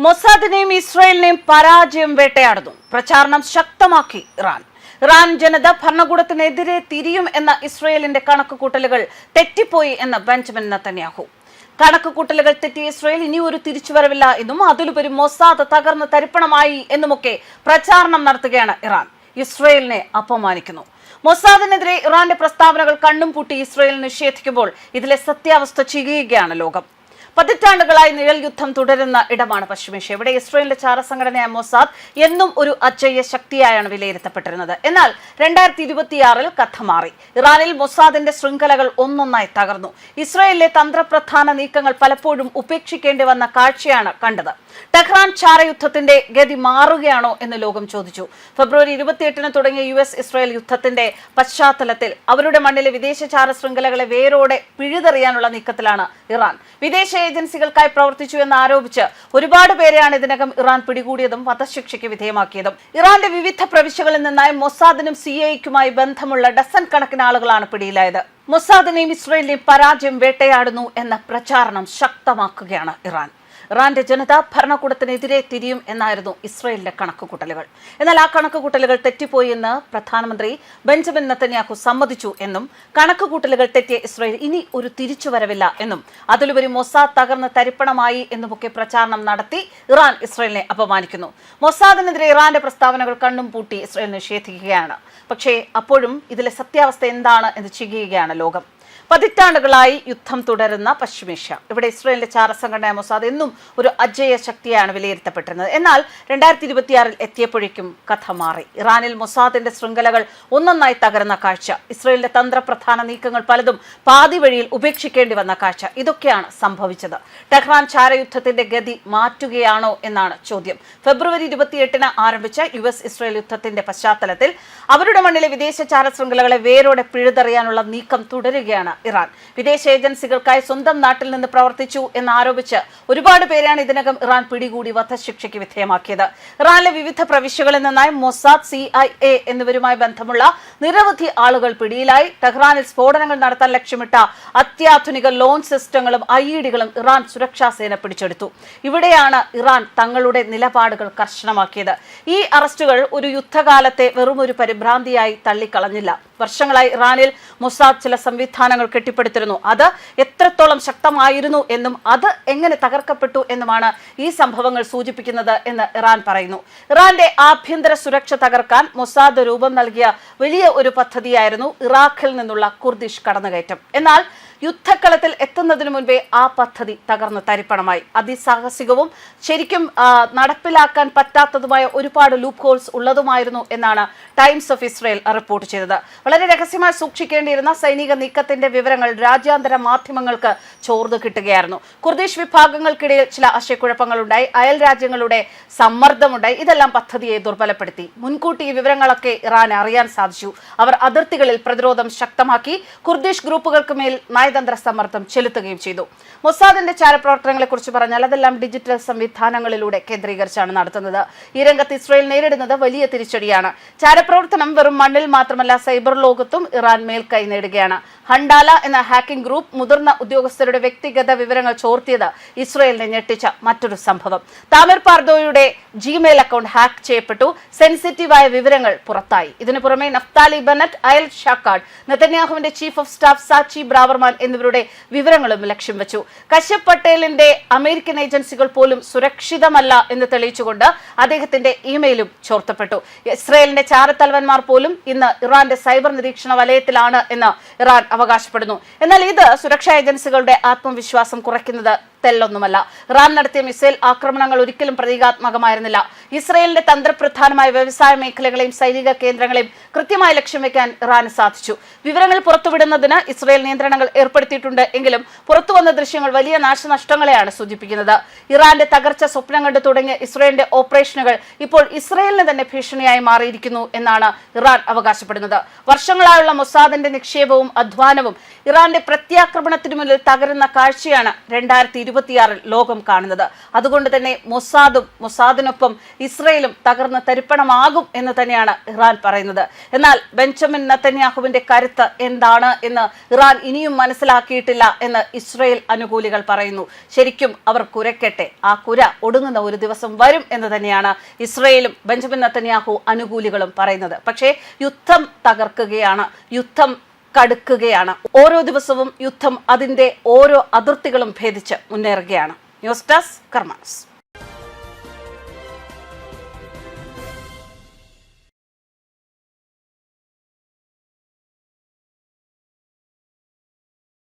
മൊസാദിനെയും ഇസ്രായേലിനെയും പരാജയം വേട്ടയാടുന്നു. പ്രചാരണം ശക്തമാക്കി ഇറാൻ ജനത ഭരണകൂടത്തിനെതിരെ തിരിയും എന്ന ഇസ്രായേലിന്റെ കണക്കുകൂട്ടലുകൾ തെറ്റിപ്പോയി എന്ന് ബെഞ്ചമിൻ നെതന്യാഹു. കണക്കുകൂട്ടലുകൾ തെറ്റിയ ഇസ്രായേൽ ഇനി ഒരു തിരിച്ചുവരവില്ല എന്നും അതിലുപരി മൊസാദ് തകർന്ന് തരിപ്പണമായി എന്നുമൊക്കെ പ്രചാരണം നടത്തുകയാണ് ഇറാൻ. ഇസ്രായേലിനെ അപമാനിക്കുന്നു. മൊസാദിനെതിരെ ഇറാന്റെ പ്രസ്താവനകൾ കണ്ണും പൂട്ടി ഇസ്രായേൽ നിഷേധിക്കുമ്പോൾ ഇതിലെ സത്യാവസ്ഥ ചെയ്യുകയാണ് ലോകം. പതിറ്റാണ്ടുകളായി നിഴൽ യുദ്ധം തുടരുന്ന ഇടമാണ് പശ്ചിമേഷ്യ. ഇവിടെ ഇസ്രായേലിന്റെ ചാരസംഘടനയായ മൊസാദ് എന്നും ഒരു അജയ്യ ശക്തിയായാണ് വിലയിരുത്തപ്പെട്ടിരുന്നത്. എന്നാൽ 2026 കഥ മാറി. ഇറാനിൽ മൊസാദിന്റെ ശൃംഖലകൾ ഒന്നൊന്നായി തകർന്നു. ഇസ്രായേലിലെ തന്ത്രപ്രധാന നീക്കങ്ങൾ പലപ്പോഴും ഉപേക്ഷിക്കേണ്ടി വന്ന കാഴ്ചയാണ് കണ്ടത്. ടെഹ്റാൻ ചാരയുദ്ധത്തിന്റെ ഗതി മാറുകയാണോ എന്ന് ലോകം ചോദിച്ചു. ഫെബ്രുവരി 28 തുടങ്ങിയ US ഇസ്രായേൽ യുദ്ധത്തിന്റെ പശ്ചാത്തലത്തിൽ അവരുടെ മണ്ണിലെ വിദേശ ചാര ശൃംഖലകളെ വേരോടെ പിഴുതെറിയാനുള്ള നീക്കത്തിലാണ് ഇറാൻ. വിദേശ ഏജൻസികൾക്കായി പ്രവർത്തിച്ചു എന്ന് ആരോപിച്ച് ഒരുപാട് പേരെയാണ് ഇതിനകം ഇറാൻ പിടികൂടിയതും വധശിക്ഷയ്ക്ക് വിധേയമാക്കിയതും. ഇറാന്റെ വിവിധ പ്രവിശ്യകളിൽ നിന്നായി മൊസാദിനും CIA ബന്ധമുള്ള ഡസൻ കണക്കിന് ആളുകളാണ് പിടിയിലായത്. മൊസാദിനെയും ഇസ്രായേലിനെയും പരാജയം വേട്ടയാടുന്നു എന്ന പ്രചാരണം ശക്തമാക്കുകയാണ് ഇറാന്റെ ജനത ഭരണകൂടത്തിനെതിരെ തിരിയും എന്നായിരുന്നു ഇസ്രായേലിന്റെ കണക്കുകൂട്ടലുകൾ. എന്നാൽ ആ കണക്കുകൂട്ടലുകൾ തെറ്റിപ്പോയി എന്ന് പ്രധാനമന്ത്രി ബെഞ്ചമിൻ നെതന്യാഹു സമ്മതിച്ചു എന്നും കണക്കുകൂട്ടലുകൾ തെറ്റിയ ഇസ്രായേൽ ഇനി ഒരു തിരിച്ചുവരവില്ല എന്നും അതിലുപരി മൊസാദ് തകർന്ന് തരിപ്പണമായി എന്നുമൊക്കെ പ്രചാരണം നടത്തി ഇറാൻ ഇസ്രായേലിനെ അപമാനിക്കുന്നു. മൊസാദിനെതിരെ ഇറാന്റെ പ്രസ്താവനകൾ കണ്ണും പൂട്ടി ഇസ്രായേൽ നിഷേധിക്കുകയാണ്. പക്ഷേ അപ്പോഴും ഇതിലെ സത്യാവസ്ഥ എന്താണ് എന്ന് ചെയ്യുകയാണ് ലോകം. പതിറ്റാണ്ടുകളായി യുദ്ധം തുടരുന്ന പശ്ചിമേഷ്യ. ഇവിടെ ഇസ്രായേലിന്റെ ചാരസംഘടന മൊസാദ് എന്നും ഒരു അജയ്യ ശക്തിയാണ് വിലയിരുത്തപ്പെട്ടിരുന്നത്. എന്നാൽ 2026 എത്തിയപ്പോഴേക്കും കഥ മാറി. ഇറാനിൽ മൊസാദിന്റെ ശൃംഖലകൾ ഒന്നൊന്നായി തകരുന്ന കാഴ്ച, ഇസ്രായേലിന്റെ തന്ത്രപ്രധാന നീക്കങ്ങൾ പലതും പാതി വഴിയിൽ ഉപേക്ഷിക്കേണ്ടി വന്ന കാഴ്ച, ഇതൊക്കെയാണ് സംഭവിച്ചത്. ടെഹ്റാൻ ചാരയുദ്ധത്തിന്റെ ഗതി മാറ്റുകയാണോ എന്നാണ് ചോദ്യം. ഫെബ്രുവരി 28 ആരംഭിച്ച US ഇസ്രായേൽ യുദ്ധത്തിന്റെ പശ്ചാത്തലത്തിൽ അവരുടെ മണ്ണിലെ വിദേശ ചാര ശൃംഖലകളെ വേരോടെ പിഴുതെറിയാനുള്ള നീക്കം തുടരുകയാണ് ഇറാൻ. വിദേശ ഏജൻസികൾക്കായി സ്വന്തം നാട്ടിൽ നിന്ന് പ്രവർത്തിച്ചു എന്നാരോപിച്ച് ഒരുപാട് പേരാണ് ഇതിനകം ഇറാൻ പിടികൂടി വധശിക്ഷയ്ക്ക് വിധേയമാക്കിയത്. ഇറാനിലെ വിവിധ പ്രവിശ്യകളിൽ നിന്നായി മൊസാദ്, CIA എന്നിവരുമായി ബന്ധമുള്ള നിരവധി ആളുകൾ പിടിയിലായി. ടെഹ്റാനിൽ സ്ഫോടനങ്ങൾ നടത്താൻ ലക്ഷ്യമിട്ട അത്യാധുനിക ലോഞ്ച് സിസ്റ്റങ്ങളും IEDകളും ഇറാൻ സുരക്ഷാ സേന പിടിച്ചെടുത്തു. ഇവിടെയാണ് ഇറാൻ തങ്ങളുടെ നിലപാടുകൾ കർശനമാക്കിയത്. ഈ അറസ്റ്റുകൾ ഒരു യുദ്ധകാലത്തെ വെറുമൊരു പരിഭ്രാന്തിയായി തള്ളിക്കളഞ്ഞില്ല. വർഷങ്ങളായി ഇറാനിൽ മൊസാദ് ചില സംവിധാനങ്ങൾ കെട്ടിപ്പടുത്തിരുന്നു. അത് എത്രത്തോളം ശക്തമായിരുന്നു എന്നും അത് എങ്ങനെ തകർക്കപ്പെട്ടു എന്നുമാണ് ഈ സംഭവങ്ങൾ സൂചിപ്പിക്കുന്നത് എന്ന് ഇറാൻ പറയുന്നു. ഇറാന്റെ ആഭ്യന്തര സുരക്ഷ തകർക്കാൻ മൊസാദ് രൂപം നൽകിയ വലിയ ഒരു പദ്ധതിയായിരുന്നു ഇറാഖിൽ നിന്നുള്ള കുർദിഷ് കടന്നുകയറ്റം. എന്നാൽ യുദ്ധക്കളത്തിൽ എത്തുന്നതിനു മുൻപേ ആ പദ്ധതി തകർന്ന് തരിപ്പണമായി. അതിസാഹസികവും ശരിക്കും നടപ്പിലാക്കാൻ പറ്റാത്തതുമായ ഒരുപാട് ലൂപ്പ് ഹോൾസ് ഉള്ളതുമായിരുന്നു എന്നാണ് ടൈംസ് ഓഫ് ഇസ്രായേൽ റിപ്പോർട്ട് ചെയ്തത്. വളരെ രഹസ്യമായി സൂക്ഷിക്കേണ്ടിയിരുന്ന സൈനിക നീക്കത്തിന്റെ വിവരങ്ങൾ രാജ്യാന്തര മാധ്യമങ്ങൾക്ക് ചോർന്നു കിട്ടുകയായിരുന്നു. കുർദിഷ് വിഭാഗങ്ങൾക്കിടയിൽ ചില ആശയക്കുഴപ്പങ്ങളുണ്ടായി, അയൽ രാജ്യങ്ങളുടെ സമ്മർദ്ദമുണ്ടായി. ഇതെല്ലാം പദ്ധതിയെ ദുർബലപ്പെടുത്തി. മുൻകൂട്ടി ഈ വിവരങ്ങളൊക്കെ ഇറാൻ അറിയാൻ സാധിച്ചു. അവർ അതിർത്തികളിൽ പ്രതിരോധം ശക്തമാക്കി. കുർദിഷ് ഗ്രൂപ്പുകൾക്ക് മേൽ നയതന്ത്ര സമ്മർദ്ദം ചെലുത്തുകയും ചെയ്തു. മൊസാദിന്റെ ചാരപ്രവർത്തനങ്ങളെ കുറിച്ച് പറഞ്ഞാൽ അതെല്ലാം ഡിജിറ്റൽ സംവിധാനങ്ങളിലൂടെ കേന്ദ്രീകരിച്ചാണ് നടത്തുന്നത്. ഈ രംഗത്ത് ഇസ്രായേൽ നേരിടുന്നത് വലിയ തിരിച്ചടിയാണ്. ചാരപ്രവർത്തനം വെറും മണ്ണിൽ മാത്രമല്ല, സൈബർ ലോകത്തും ഇറാൻ മേൽക്കൈ നേടുകയാണ്. ഹണ്ടാല എന്ന ഹാക്കിംഗ് ഗ്രൂപ്പ് മുതിർന്ന ഉദ്യോഗസ്ഥരുടെ വ്യക്തിഗത വിവരങ്ങൾ ചോർത്തിയത് ഇസ്രായേലിനെ ഞെട്ടിച്ച മറ്റൊരു സംഭവം. താമിർ പാർദോയുടെ ജിമെയിൽ അക്കൗണ്ട് ഹാക്ക് ചെയ്യപ്പെട്ടു. സെൻസിറ്റീവായ വിവരങ്ങൾ പുറത്തായി. ഇതിനു പുറമെ നഫ്താലി ബെന്നറ്റ്, അയൽ ഷാക്കാഡ്, നെതന്യാഹുവിന്റെ chief of staff Tzachi Braverman എന്നിവരുടെ വിവരങ്ങളും ലക്ഷ്യം വെച്ചു. കശ്യപ് പട്ടേലിന്റെ അമേരിക്കൻ ഏജൻസികൾ പോലും സുരക്ഷിതമല്ല എന്ന് തെളിയിച്ചുകൊണ്ട് അദ്ദേഹത്തിന്റെ ഇമെയിലും ചോർത്തപ്പെട്ടു. ഇസ്രായേലിന്റെ ചാരത്തലവന്മാർ പോലും ഇന്ന് ഇറാന്റെ സൈബർ നിരീക്ഷണ വലയത്തിലാണ് എന്ന് ഇറാൻ അവകാശപ്പെടുന്നു. എന്നാൽ ഇത് സുരക്ഷാ ഏജൻസികളുടെ ആത്മവിശ്വാസം കുറയ്ക്കുന്നത് തെല്ലൊന്നുമല്ല. ഇറാൻ നടത്തിയ മിസൈൽ ആക്രമണങ്ങൾ ഒരിക്കലും പ്രതീകാത്മകമായിരുന്നില്ല. ഇസ്രായേലിന്റെ തന്ത്രപ്രധാനമായ വ്യവസായ മേഖലകളെയും സൈനിക കേന്ദ്രങ്ങളെയും കൃത്യമായി ലക്ഷ്യം വെക്കാൻ ഇറാന് സാധിച്ചു. വിവരങ്ങൾ പുറത്തുവിടുന്നതിന് ഇസ്രായേൽ നിയന്ത്രണങ്ങൾ ഏർപ്പെടുത്തിയിട്ടുണ്ട് എങ്കിലും പുറത്തുവന്ന ദൃശ്യങ്ങൾ വലിയ നാശനഷ്ടങ്ങളെയാണ് സൂചിപ്പിക്കുന്നത്. ഇറാന്റെ തകർച്ച സ്വപ്നം കണ്ടു തുടങ്ങിയ ഇസ്രായേലിന്റെ ഓപ്പറേഷനുകൾ ഇപ്പോൾ ഇസ്രായേലിന് തന്നെ ഭീഷണിയായി മാറിയിരിക്കുന്നു എന്നാണ് ഇറാൻ അവകാശപ്പെടുന്നത്. വർഷങ്ങളായുള്ള മൊസാദിന്റെ നിക്ഷേപവും അധ്വാനവും ഇറാന്റെ പ്രത്യാക്രമണത്തിനു മുന്നിൽ തകരുന്ന കാഴ്ചയാണ് 2026 ലോകം കാണുന്നത്. അതുകൊണ്ട് തന്നെ മൊസാദിനൊപ്പം ഇസ്രായേലും തകർന്ന് തരിപ്പണമാകും എന്ന് തന്നെയാണ് ഇറാൻ പറയുന്നത്. എന്നാൽ ബെഞ്ചമിൻ നെതന്യാഹുവിന്റെ കരുത്ത് എന്താണ് എന്ന് ഇറാൻ ഇനിയും മനസ്സിലാക്കി മനസ്സിലാക്കിയിട്ടില്ല എന്ന് ഇസ്രയേൽ അനുകൂലികൾ പറയുന്നു. ശരിക്കും അവർ കുരയ്ക്കട്ടെ, ആ കുര ഒടുങ്ങുന്ന ഒരു ദിവസം വരും എന്ന് തന്നെയാണ് ഇസ്രയേലും ബെഞ്ചമിൻ നെതന്യാഹു അനുകൂലികളും പറയുന്നത്. പക്ഷേ യുദ്ധം തകർക്കുകയാണ്, യുദ്ധം കടുക്കുകയാണ്. ഓരോ ദിവസവും യുദ്ധം അതിന്റെ ഓരോ അതിർത്തികളും ഭേദിച്ച് മുന്നേറുകയാണ്. News desk karmas.